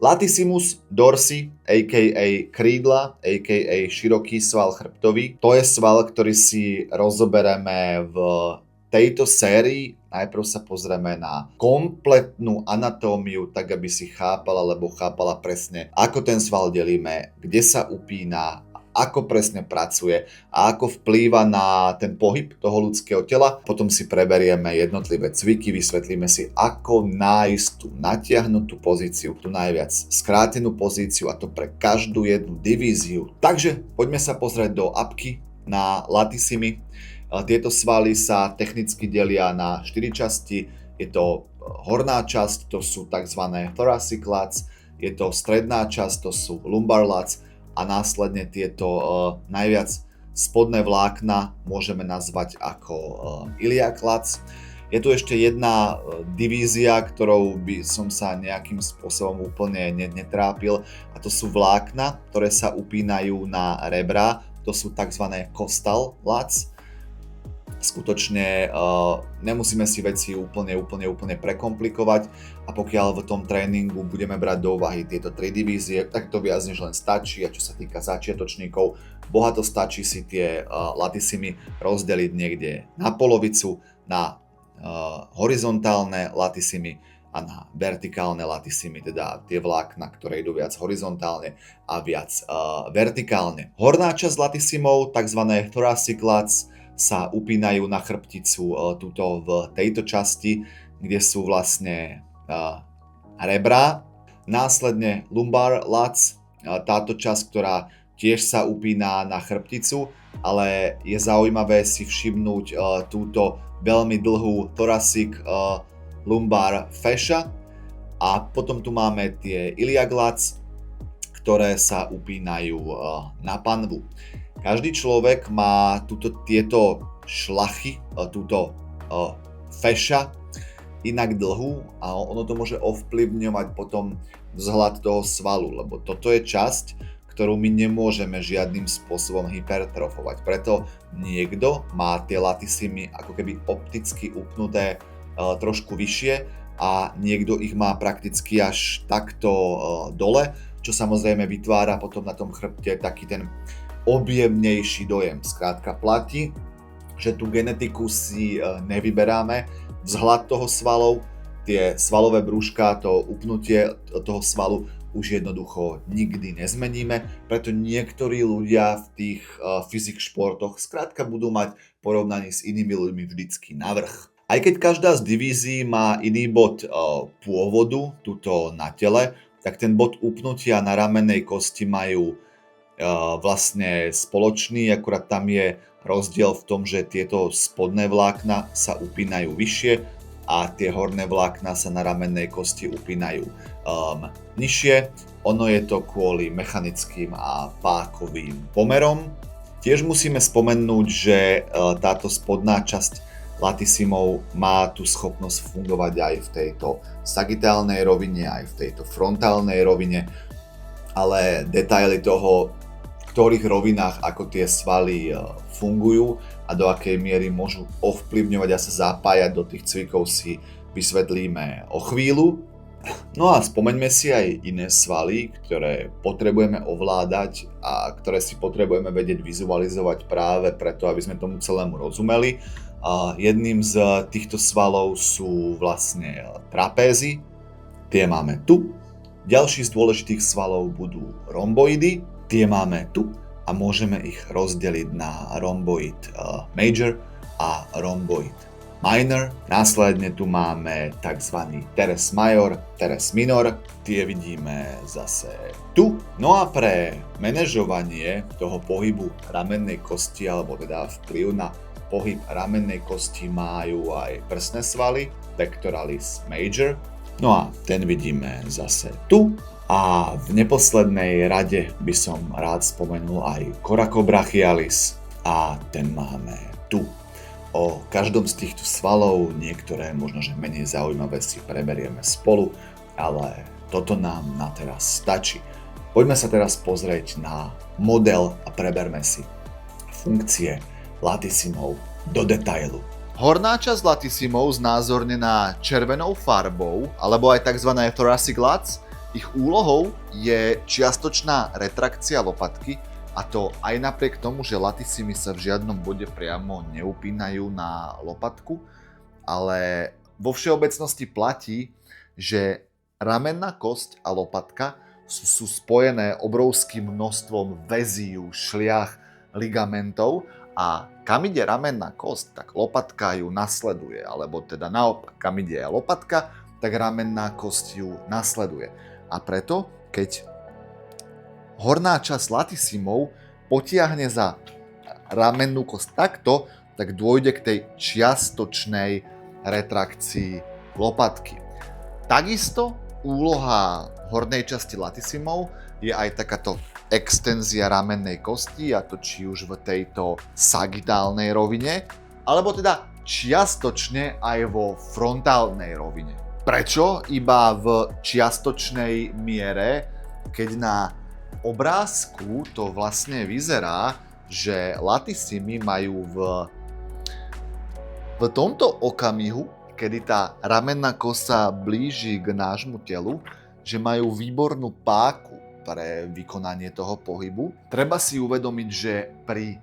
Latissimus dorsi, a.k.a. krídla, a.k.a. široký sval chrbtový. To je sval, ktorý si rozoberieme v tejto sérii. Najprv sa pozrieme na kompletnú anatómiu, tak aby si chápala presne, ako ten sval delíme, kde sa upína, ako presne pracuje a ako vplýva na ten pohyb toho ľudského tela. Potom si preberieme jednotlivé cviky, vysvetlíme si, ako nájsť tú natiahnutú pozíciu, tú najviac skrátenú pozíciu, a to pre každú jednu divíziu. Takže poďme sa pozrieť do apky na latissimy. Tieto svaly sa technicky delia na 4 časti. Je to horná časť, to sú tzv. Thoracic lats, je to stredná časť, to sú lumbar lats, a následne tieto najviac spodné vlákna môžeme nazvať ako iliac lats. Je tu ešte jedna divízia, ktorou by som sa nejakým spôsobom úplne netrápil, a to sú vlákna, ktoré sa upínajú na rebra, to sú tzv. Costal lats. Skutočne nemusíme si veci úplne prekomplikovať, a pokiaľ v tom tréningu budeme brať do úvahy tieto 3 divízie, tak to viac než len stačí. A čo sa týka začiatočníkov, bohato stačí si tie latissimy rozdeliť niekde na polovicu, na horizontálne latissimy a na vertikálne latissimy, teda tie vlákna, ktoré idú viac horizontálne a viac vertikálne. Horná časť latissymov, tzv. Thoracic lats, sa upínajú na chrbticu tuto v tejto časti, kde sú vlastne rebra. Následne lumbar lats, táto časť, ktorá tiež sa upína na chrbticu, ale je zaujímavé si všimnúť túto veľmi dlhú thoracic lumbar fascia. A potom tu máme tie iliac lats, ktoré sa upínajú na panvu. Každý človek má tieto šlachy, túto fascia inak dlhú, a ono to môže ovplyvňovať potom vzhľad toho svalu, lebo toto je časť, ktorú my nemôžeme žiadnym spôsobom hypertrofovať. Preto niekto má tie latissimy ako keby opticky upnuté trošku vyššie a niekto ich má prakticky až takto dole, čo samozrejme vytvára potom na tom chrbte taký ten objemnejší dojem. Skrátka platí, že tú genetiku si nevyberáme, vzhľad toho svalov, tie svalové brúška, to upnutie toho svalu už jednoducho nikdy nezmeníme, preto niektorí ľudia v tých fyzik športoch skrátka budú mať porovnaní s inými ľuďmi vždycky navrch. Aj keď každá z divízií má iný bod pôvodu tuto na tele, tak ten bod upnutia na ramennej kosti majú vlastne spoločný, akurát tam je rozdiel v tom, že tieto spodné vlákna sa upínajú vyššie a tie horné vlákna sa na ramennej kosti upínajú nižšie. Ono je to kvôli mechanickým a pákovým pomerom. Tiež musíme spomenúť, že táto spodná časť latissymov má tú schopnosť fungovať aj v tejto sagittálnej rovine, aj v tejto frontálnej rovine, ale detaily toho, v ktorých rovinách ako tie svaly fungujú a do akej miery môžu ovplyvňovať a sa zapájať do tých cvikov, si vysvetlíme o chvíľu. No a spomeňme si aj iné svaly, ktoré potrebujeme ovládať a ktoré si potrebujeme vedieť vizualizovať práve preto, aby sme tomu celému rozumeli. Jedným z týchto svalov sú vlastne trapézy, tie máme tu. Ďalší z dôležitých svalov budú romboidy, tie máme tu a môžeme ich rozdeliť na romboid major a romboid minor. Následne tu máme tzv. Teres major, teres minor, tie vidíme zase tu. No a pre manažovanie toho pohybu ramennej kosti, alebo teda vplyv na pohyb ramennej kosti, majú aj prsné svaly, pectoralis major. No a ten vidíme zase tu. A v neposlednej rade by som rád spomenul aj coracobrachialis a ten máme tu. O každom z týchto svalov, niektoré možno že menej zaujímavé, si preberieme spolu, ale toto nám na teraz stačí. Poďme sa teraz pozrieť na model a preberme si funkcie latissymov do detailu. Horná časť latissymov znázornená červenou farbou, alebo aj tzv. Thoracic lats, Ich úlohou je čiastočná retrakcia lopatky, a to aj napriek tomu, že latissimy sa v žiadnom bode priamo neupínajú na lopatku, ale vo všeobecnosti platí, že ramenná kosť a lopatka sú spojené obrovským množstvom väzí, šliach, ligamentov a kam ide ramenná kosť, tak lopatka ju nasleduje, alebo teda naopak, kam ide lopatka, tak ramenná kosť ju nasleduje. A preto, keď horná časť latissymov potiahne za ramennú kosť takto, tak dôjde k tej čiastočnej retrakcii lopatky. Takisto úloha hornej časti latissymov je aj takáto extenzia ramennej kosti, a to či už v tejto sagitálnej rovine, alebo teda čiastočne aj vo frontálnej rovine. Prečo iba v čiastočnej miere, keď na obrázku to vlastne vyzerá, že latissimy majú v tomto okamihu, kedy tá ramenná kosa blíži k nášmu telu, že majú výbornú páku pre vykonanie toho pohybu. Treba si uvedomiť, že pri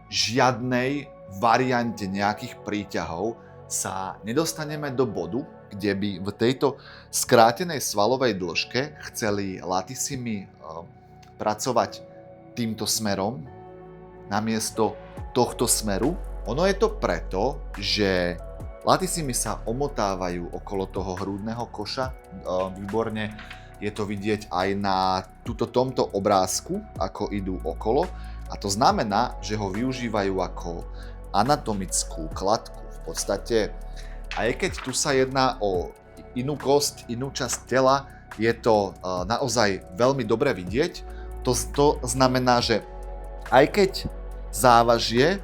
žiadnej variante nejakých príťahov sa nedostaneme do bodu, kde by v tejto skrátenej svalovej dĺžke chceli latissimy pracovať týmto smerom namiesto tohto smeru. Ono je to preto, že latissimy sa omotávajú okolo toho hrudného koša. Výborne je to vidieť aj na tomto obrázku, ako idú okolo. A to znamená, že ho využívajú ako anatomickú kladku. V podstate, aj keď tu sa jedná o inú kosť, inú časť tela, je to naozaj veľmi dobre vidieť. To znamená, že aj keď závažie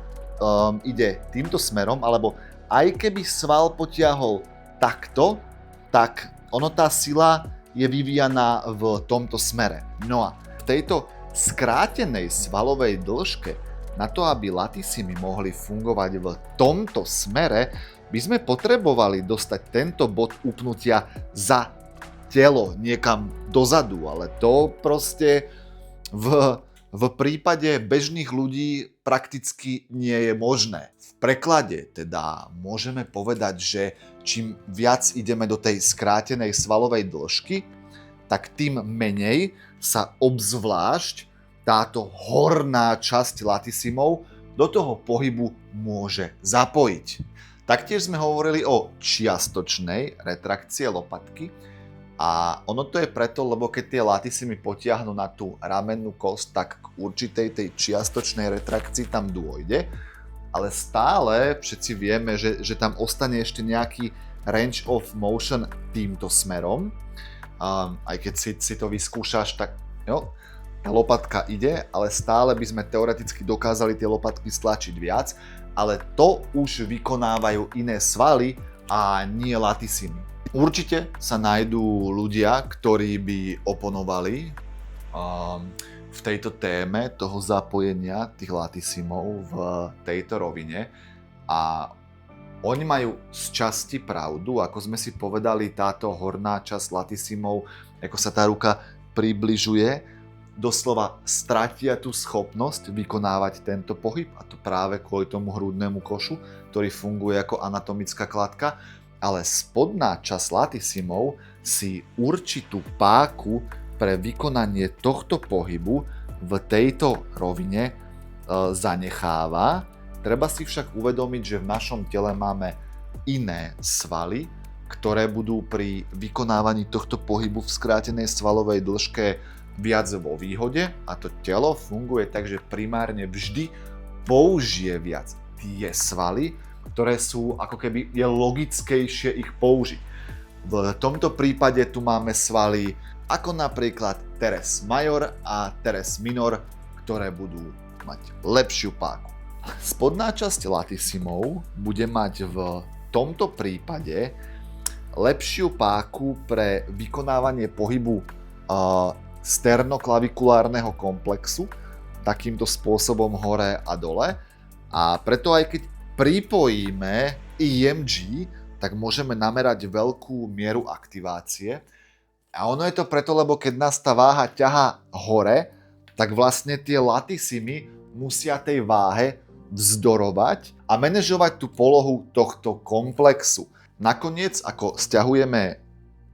ide týmto smerom, alebo aj keby sval potiahol takto, tak tá sila je vyvíjaná v tomto smere. No a v tejto skrátenej svalovej dĺžke, na to, aby latissimy mohli fungovať v tomto smere, by sme potrebovali dostať tento bod upnutia za telo niekam dozadu, ale to proste v prípade bežných ľudí prakticky nie je možné. V preklade teda môžeme povedať, že čím viac ideme do tej skrátenej svalovej dĺžky, tak tým menej sa obzvlášť táto horná časť latissymov do toho pohybu môže zapojiť. Taktiež sme hovorili o čiastočnej retrakcie lopatky a ono to je preto, lebo keď tie latissimy potiahnu na tú ramennú kosť, tak k určitej tej čiastočnej retrakcii tam dôjde, ale stále všetci vieme, že tam ostane ešte nejaký range of motion týmto smerom. Aj keď si to vyskúšaš, tak jo, tá lopatka ide, ale stále by sme teoreticky dokázali tie lopatky stlačiť viac, ale to už vykonávajú iné svaly a nie latissimy. Určite sa nájdú ľudia, ktorí by oponovali v tejto téme toho zapojenia tých latissymov v tejto rovine a oni majú z časti pravdu, ako sme si povedali, táto horná časť latissymov, ako sa tá ruka približuje, doslova stratia tú schopnosť vykonávať tento pohyb, a to práve kvôli tomu hrudnému košu, ktorý funguje ako anatomická kladka, ale spodná časť latissymov si určitú páku pre vykonanie tohto pohybu v tejto rovine zanecháva. Treba si však uvedomiť, že v našom tele máme iné svaly, ktoré budú pri vykonávaní tohto pohybu v skrátenej svalovej dĺžke viac vo výhode, a to telo funguje tak, že primárne vždy použije viac tie svaly, ktoré sú ako keby je logickejšie ich použiť. V tomto prípade tu máme svaly ako napríklad teres major a teres minor, ktoré budú mať lepšiu páku. Spodná časť latissymov bude mať v tomto prípade lepšiu páku pre vykonávanie pohybu sternoklavikulárneho komplexu takýmto spôsobom hore a dole, a preto aj keď pripojíme EMG, tak môžeme namerať veľkú mieru aktivácie A ono je to preto, lebo keď nás tá váha ťahá hore, tak vlastne tie latissimy musia tej váhe vzdorovať a manažovať tú polohu tohto komplexu. Nakoniec, ako sťahujeme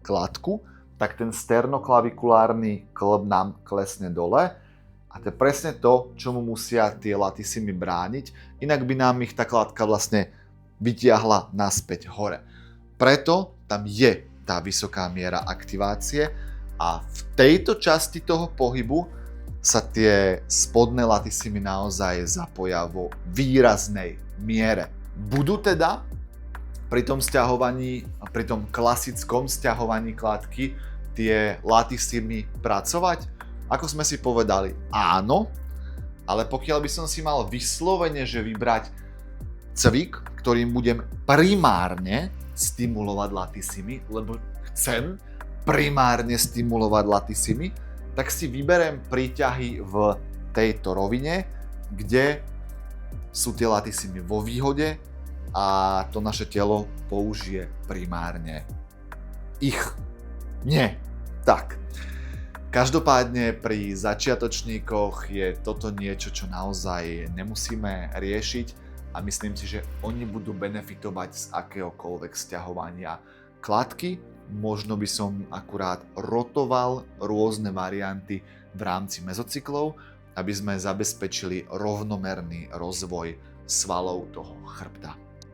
kladku, tak ten sternoklavikulárny klb nám klesne dole a to je presne to, čomu musia tie latissimy brániť, inak by nám ich tá kladka vlastne vytiahla naspäť hore. Preto tam je tá vysoká miera aktivácie a v tejto časti toho pohybu sa tie spodné latissimy naozaj zapoja vo výraznej miere. Budú teda pri tom sťahovaní, pri tom klasickom sťahovaní kladky tie latissimy pracovať? Ako sme si povedali, áno, ale pokiaľ by som si mal vyslovene, že vybrať cvik, ktorým budem primárne stimulovať latissimy, lebo chcem primárne stimulovať latissimy, tak si vyberiem príťahy v tejto rovine, kde sú tie latissimy vo výhode a to naše telo použije primárne ich. Nie. Tak. Každopádne pri začiatočníkoch je toto niečo, čo naozaj nemusíme riešiť a myslím si, že oni budú benefitovať z akéhokoľvek sťahovania kladky. Možno by som akurát rotoval rôzne varianty v rámci mezocyklov, aby sme zabezpečili rovnomerný rozvoj svalov toho chrbta.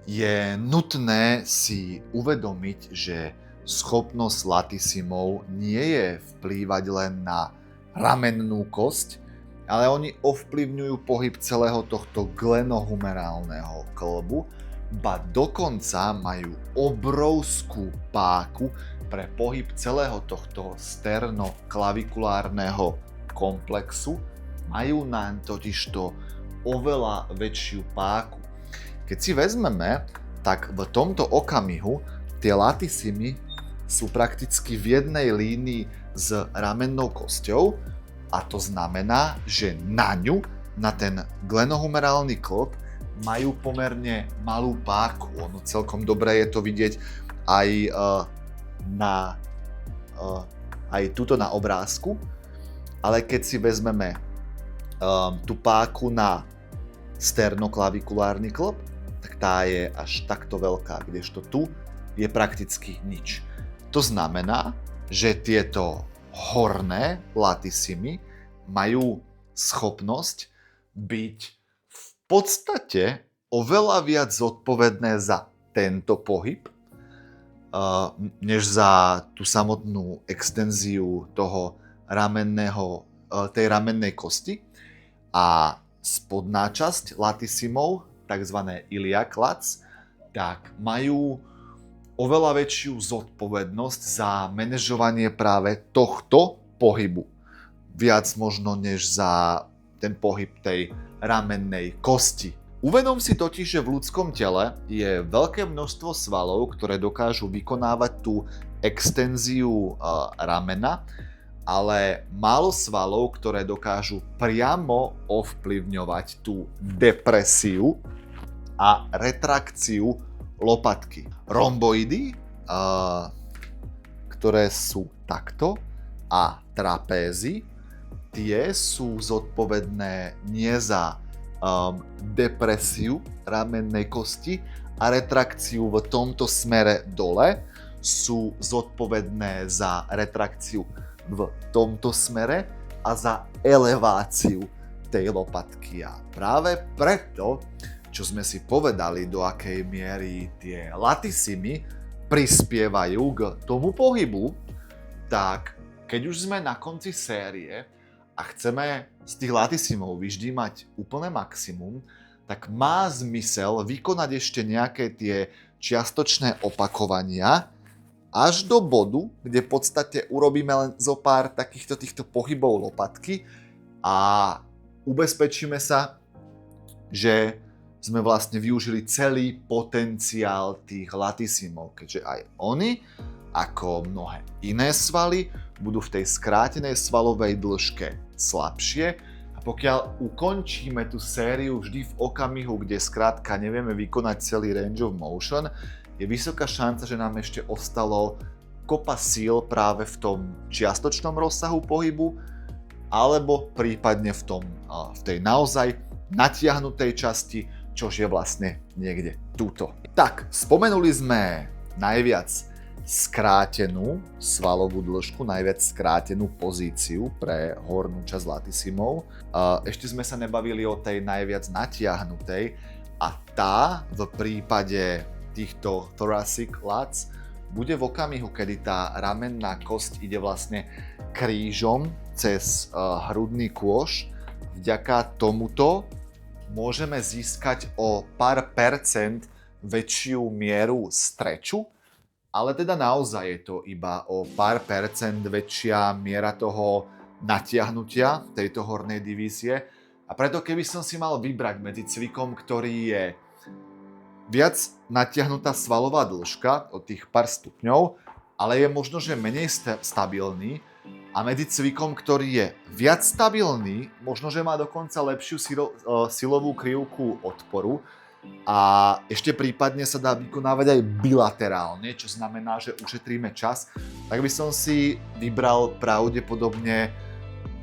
Je nutné si uvedomiť, že schopnosť latissymov nie je vplývať len na ramennú kosť, ale oni ovplyvňujú pohyb celého tohto glenohumerálneho klbu, ba dokonca majú obrovskú páku pre pohyb celého tohto sternoklavikulárneho komplexu. Majú nám totižto oveľa väčšiu páku. Keď si vezmeme, tak v tomto okamihu tie latissimy sú prakticky v jednej línii s ramennou kosťou a to znamená, že na ňu, na ten glenohumerálny klb, majú pomerne malú páku. Ono celkom dobre je to vidieť aj aj tuto na obrázku, ale keď si vezmeme tú páku na sternoklavikulárny klb, tak tá je až takto veľká, kdežto tu je prakticky nič. To znamená, že tieto horné latissimy majú schopnosť byť v podstate oveľa viac zodpovedné za tento pohyb, než za tú samotnú extenziu toho tej ramennej kosti. A spodná časť latissymov, tzv. iliac lats, tak majú oveľa väčšiu zodpovednosť za manažovanie práve tohto pohybu. Viac možno než za ten pohyb tej ramennej kosti. Uvedom si totiž, že v ľudskom tele je veľké množstvo svalov, ktoré dokážu vykonávať tú extenziu ramena, ale málo svalov, ktoré dokážu priamo ovplyvňovať tú depresiu a retrakciu lopatky. Romboidy, ktoré sú takto, a trapézy, tie sú zodpovedné nie za depresiu ramennej kosti a retrakciu v tomto smere dole, sú zodpovedné za retrakciu v tomto smere a za eleváciu tej lopatky. A práve preto, čo sme si povedali, do akej miery tie latissimy prispievajú k tomu pohybu, tak keď už sme na konci série a chceme z tých latissymov vždy mať úplné maximum, tak má zmysel vykonať ešte nejaké tie čiastočné opakovania až do bodu, kde v podstate urobíme len zo pár týchto pohybov lopatky a ubezpečíme sa, že sme vlastne využili celý potenciál tých latissymov, keďže aj oni, ako mnohé iné svaly, budú v tej skrátenej svalovej dĺžke slabšie a pokiaľ ukončíme tú sériu vždy v okamihu, kde skrátka nevieme vykonať celý range of motion, je vysoká šanca, že nám ešte ostalo kopa síl práve v tom čiastočnom rozsahu pohybu, alebo prípadne v tej naozaj natiahnutej časti, čož je vlastne niekde túto. Tak, spomenuli sme najviac skrátenú svalovú dĺžku, najviac skrátenú pozíciu pre hornú časť latisimov. Ešte sme sa nebavili o tej najviac natiahnutej a tá v prípade týchto thoracic lats bude v okamihu, kedy tá ramenná kosť ide vlastne krížom cez hrudný kôš. Vďaka tomuto môžeme získať o pár percent väčšiu mieru streču, ale teda naozaj je to iba o pár percent väčšia miera toho natiahnutia tejto hornej divízie. A preto keby som si mal vybrať medzi cvikom, ktorý je viac natiahnutá svalová dĺžka od tých pár stupňov, ale je možno, že menej stabilný, a medzi cvikom, ktorý je viac stabilný, možno, že má dokonca lepšiu silovú krivku odporu, a ešte prípadne sa dá vykonávať aj bilaterálne, čo znamená, že ušetríme čas, tak by som si vybral pravdepodobne,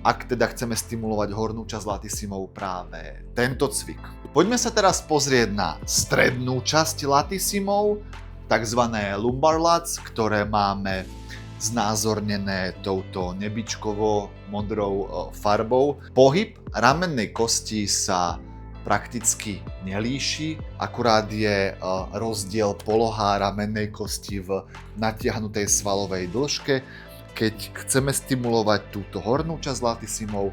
ak teda chceme stimulovať hornú časť latisimov, práve tento cvik. Poďme sa teraz pozrieť na strednú časť latisimov, takzvané lumbar lats, ktoré máme znázornené touto nebičkovo-modrou farbou. Pohyb ramennej kosti sa prakticky nelíši, akurát je rozdiel poloha ramennej kosti v natiahnutej svalovej dĺžke. Keď chceme stimulovať túto hornú časť latisimov,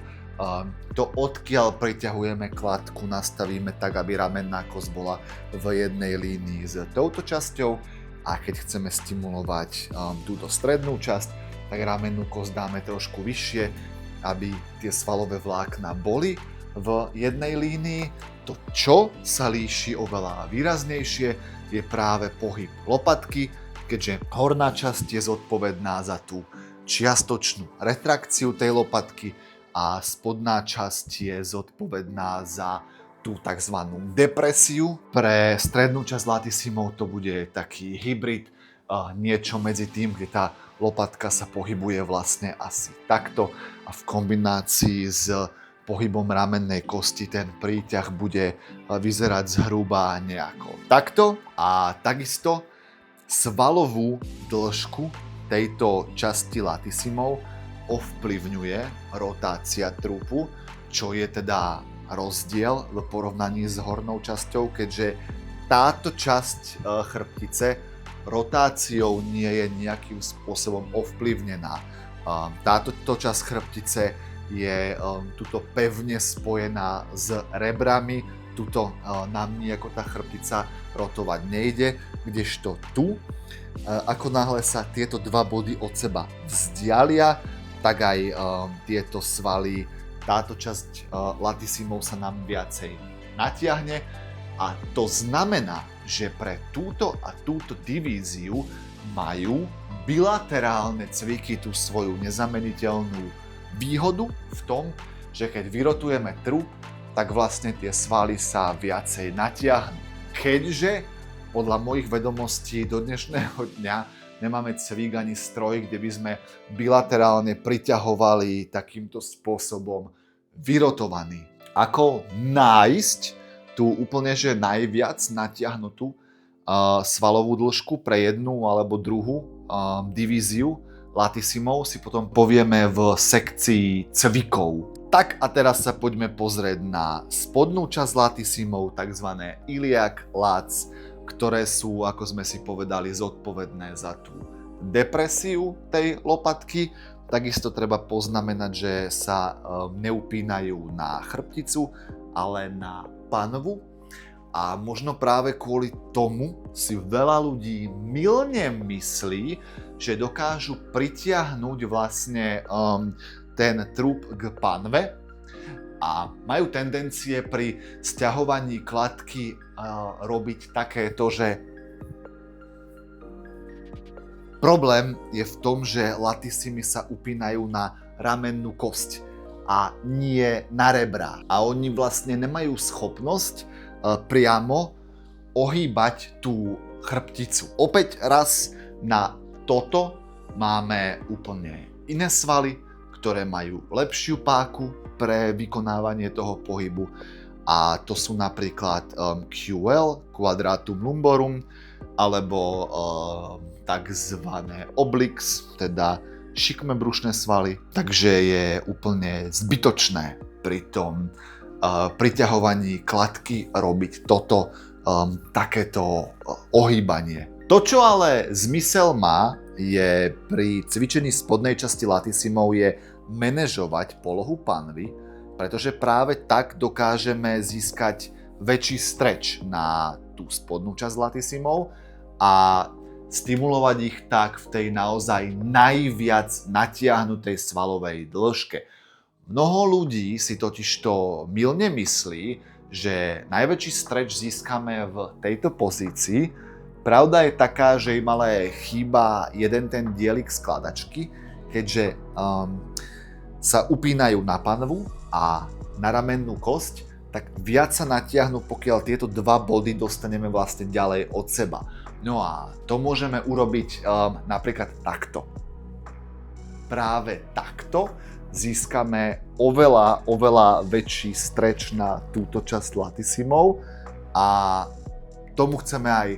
to odkiaľ priťahujeme kladku, nastavíme tak, aby ramenná kosť bola v jednej línii s touto časťou, a keď chceme stimulovať túto strednú časť, tak ramennú kosť dáme trošku vyššie, aby tie svalové vlákna boli v jednej línii. To, čo sa líši oveľa výraznejšie, je práve pohyb lopatky, keďže horná časť je zodpovedná za tú čiastočnú retrakciu tej lopatky a spodná časť je zodpovedná za tú tzv. Depresiu. Pre strednú časť latisimov to bude taký hybrid, niečo medzi tým, kde tá lopatka sa pohybuje vlastne asi takto a v kombinácii s pohybom ramennej kosti ten príťah bude vyzerať zhruba nejako takto. A takisto svalovú dĺžku tejto časti latisimov ovplyvňuje rotácia trupu, čo je teda rozdiel v porovnaní s hornou časťou, keďže táto časť chrbtice rotáciou nie je nejakým spôsobom ovplyvnená. Táto časť chrbtice je tuto pevne spojená s rebrami, tuto nám nejako tá chrbtica rotovať nejde, kdežto tu, ako náhle sa tieto dva body od seba vzdialia, tak aj tieto svaly, táto časť latisimov sa nám viacej natiahne, a to znamená, že pre túto a túto divíziu majú bilaterálne cviky tú svoju nezameniteľnú výhodu v tom, že keď vyrotujeme trup, tak vlastne tie svaly sa viacej natiahnu. Keďže podľa mojich vedomostí do dnešného dňa nemáme cvik ani stroj, kde by sme bilaterálne priťahovali takýmto spôsobom vyrotovaný. Ako nájsť tú úplne že najviac natiahnutú svalovú dĺžku pre jednu alebo druhú divíziu latisimov, si potom povieme v sekcii cvikov. Tak a teraz sa poďme pozrieť na spodnú časť latisimov, tzv. iliac lats, ktoré sú, ako sme si povedali, zodpovedné za tú depresiu tej lopatky. Takisto treba poznamenať, že sa neupínajú na chrbticu, ale na panvu. A možno práve kvôli tomu si veľa ľudí mylne myslí, že dokážu pritiahnuť vlastne ten trup k panve a majú tendencie pri sťahovaní kladky robiť takéto, že problém je v tom, že latisimy sa upínajú na ramennú kosť a nie na rebrá. A oni vlastne nemajú schopnosť priamo ohýbať tú chrbticu. Opäť raz na toto máme úplne iné svaly, ktoré majú lepšiu páku pre vykonávanie toho pohybu a to sú napríklad QL, Quadratum lumborum, alebo takzvané obliques, teda šikmé brušné svaly. Takže je úplne zbytočné pri tom priťahovaní kladky robiť takéto ohýbanie. To, čo ale zmysel má, je pri cvičení spodnej časti latisimov je manažovať polohu panvy, pretože práve tak dokážeme získať väčší stretch na tú spodnú časť latisimov a stimulovať ich tak v tej naozaj najviac natiahnutej svalovej dĺžke. Mnoho ľudí si totižto mylne myslí, že najväčší stretch získame v tejto pozícii. Pravda je taká, že im ale chýba jeden ten dielik skladačky, keďže sa upínajú na panvu a na ramennú kosť, tak viac sa natiahnu, pokiaľ tieto dva body dostaneme vlastne ďalej od seba. No a to môžeme urobiť napríklad takto. Práve takto získame oveľa väčší stretch na túto časť latisimov a tomu chceme aj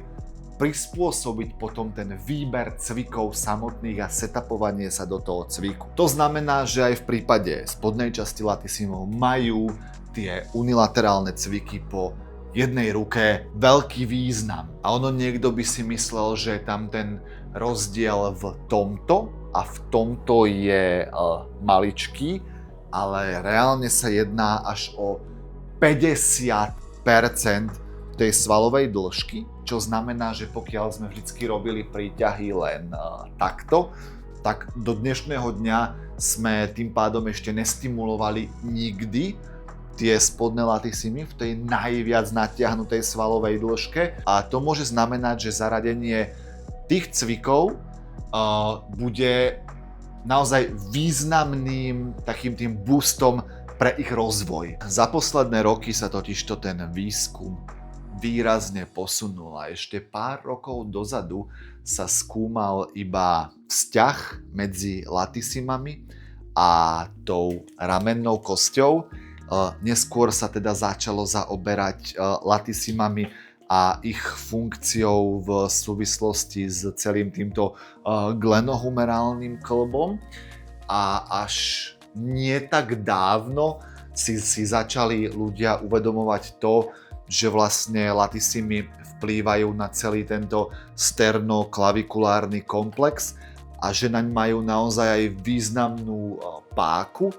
prispôsobiť potom ten výber cvikov samotných a setupovanie sa do toho cviku. To znamená, že aj v prípade spodnej časti latisimov majú tie unilaterálne cviky po jednej ruke veľký význam. A ono niekto by si myslel, že tam ten rozdiel v tomto a v tomto je maličký, ale reálne sa jedná až o 50% tej svalovej dĺžky, čo znamená, že pokiaľ sme vždycky robili príťahy len takto, tak do dnešného dňa sme tým pádom ešte nestimulovali nikdy tie spodné latisimy v tej najviac natiahnutej svalovej dĺžke a to môže znamenať, že zaradenie tých cvikov bude naozaj významným takým tým boostom pre ich rozvoj. Za posledné roky sa totižto ten výskum výrazne posunul a ešte pár rokov dozadu sa skúmal iba vzťah medzi latisimami a tou ramennou kosťou. Neskôr sa teda začalo zaoberať latisimami a ich funkciou v súvislosti s celým týmto glenohumerálnym klbom a až nie tak dávno si začali ľudia uvedomovať to, že vlastne latisimy vplývajú na celý tento sternoklavikulárny komplex a že naň majú naozaj aj významnú páku.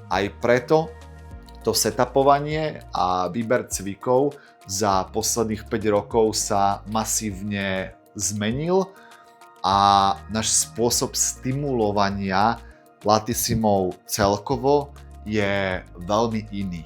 Aj preto to setupovanie a výber cvikov za posledných 5 rokov sa masívne zmenil a náš spôsob stimulovania latisimov celkovo je veľmi iný.